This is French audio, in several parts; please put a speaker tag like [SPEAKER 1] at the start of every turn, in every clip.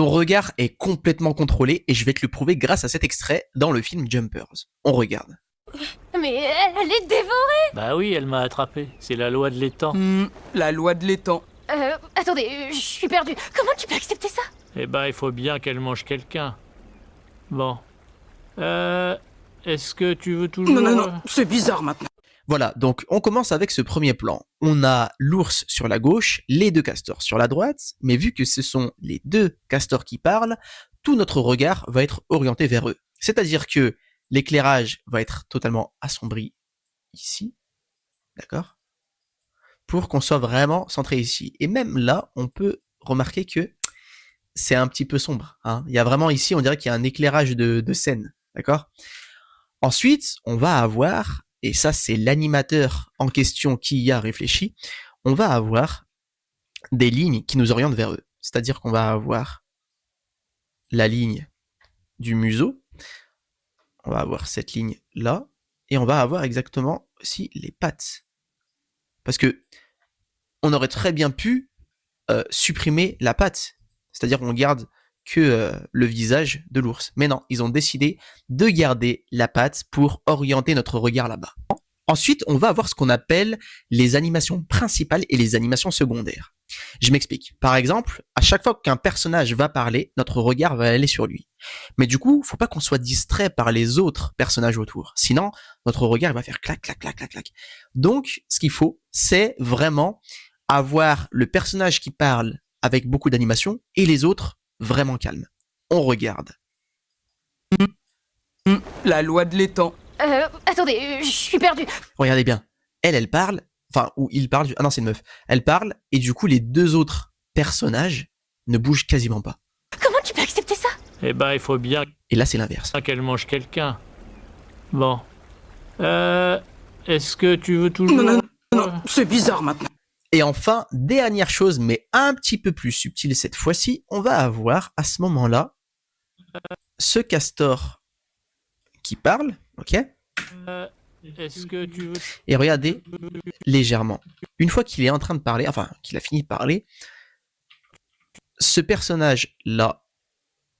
[SPEAKER 1] Ton regard est complètement contrôlé et je vais te le prouver grâce à cet extrait dans le film Jumpers. On regarde.
[SPEAKER 2] Mais elle est dévorée.
[SPEAKER 3] Bah oui, elle m'a attrapé. C'est la loi de l'étang.
[SPEAKER 4] La loi de l'étang.
[SPEAKER 2] Attendez, je suis perdue. Comment tu peux accepter ça?
[SPEAKER 3] Eh ben, il faut bien qu'elle mange quelqu'un. Bon. Est-ce que tu veux toujours...
[SPEAKER 4] Non, c'est bizarre maintenant.
[SPEAKER 1] Voilà, donc on commence avec ce premier plan. On a l'ours sur la gauche, les deux castors sur la droite, mais vu que ce sont les deux castors qui parlent, tout notre regard va être orienté vers eux. C'est-à-dire que l'éclairage va être totalement assombri ici, d'accord? Pour qu'on soit vraiment centré ici. Et même là, on peut remarquer que c'est un petit peu sombre, hein. Il y a vraiment ici, on dirait qu'il y a un éclairage de scène, d'accord? Ensuite, on va avoir, et ça c'est l'animateur en question qui y a réfléchi, on va avoir des lignes qui nous orientent vers eux. C'est-à-dire qu'on va avoir la ligne du museau, on va avoir cette ligne là, et on va avoir exactement aussi les pattes. Parce que on aurait très bien pu supprimer la patte, c'est-à-dire qu'on garde que le visage de l'ours. Mais non, ils ont décidé de garder la patte pour orienter notre regard là-bas. Ensuite, on va avoir ce qu'on appelle les animations principales et les animations secondaires. Je m'explique. Par exemple, à chaque fois qu'un personnage va parler, notre regard va aller sur lui. Mais du coup, faut pas qu'on soit distrait par les autres personnages autour. Sinon, notre regard va faire clac, clac, clac, clac, clac. Donc, ce qu'il faut, c'est vraiment avoir le personnage qui parle avec beaucoup d'animation et les autres vraiment calmes. On regarde.
[SPEAKER 4] La loi de l'étang.
[SPEAKER 2] Attendez, je suis perdue.
[SPEAKER 1] Regardez bien. Elle parle, enfin, ou il parle, ah non, c'est une meuf. Elle parle, et du coup, les deux autres personnages ne bougent quasiment pas.
[SPEAKER 2] Comment tu peux accepter ça?
[SPEAKER 3] Eh ben, il faut bien
[SPEAKER 1] Et là, c'est l'inverse.
[SPEAKER 3] qu'elle mange quelqu'un. Bon. Est-ce que tu veux toujours...
[SPEAKER 4] Non, c'est bizarre maintenant.
[SPEAKER 1] Et enfin, dernière chose, mais un petit peu plus subtile cette fois-ci, on va avoir, à ce moment-là, ce castor qui parle, ok?
[SPEAKER 3] Est-ce que tu veux...
[SPEAKER 1] Et regardez, légèrement. Une fois qu'il est en train de parler, enfin, qu'il a fini de parler, ce personnage-là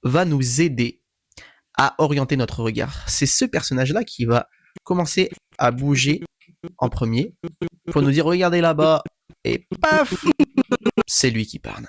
[SPEAKER 1] va nous aider à orienter notre regard. C'est ce personnage-là qui va commencer à bouger en premier pour nous dire regardez là-bas et paf, c'est lui qui parle.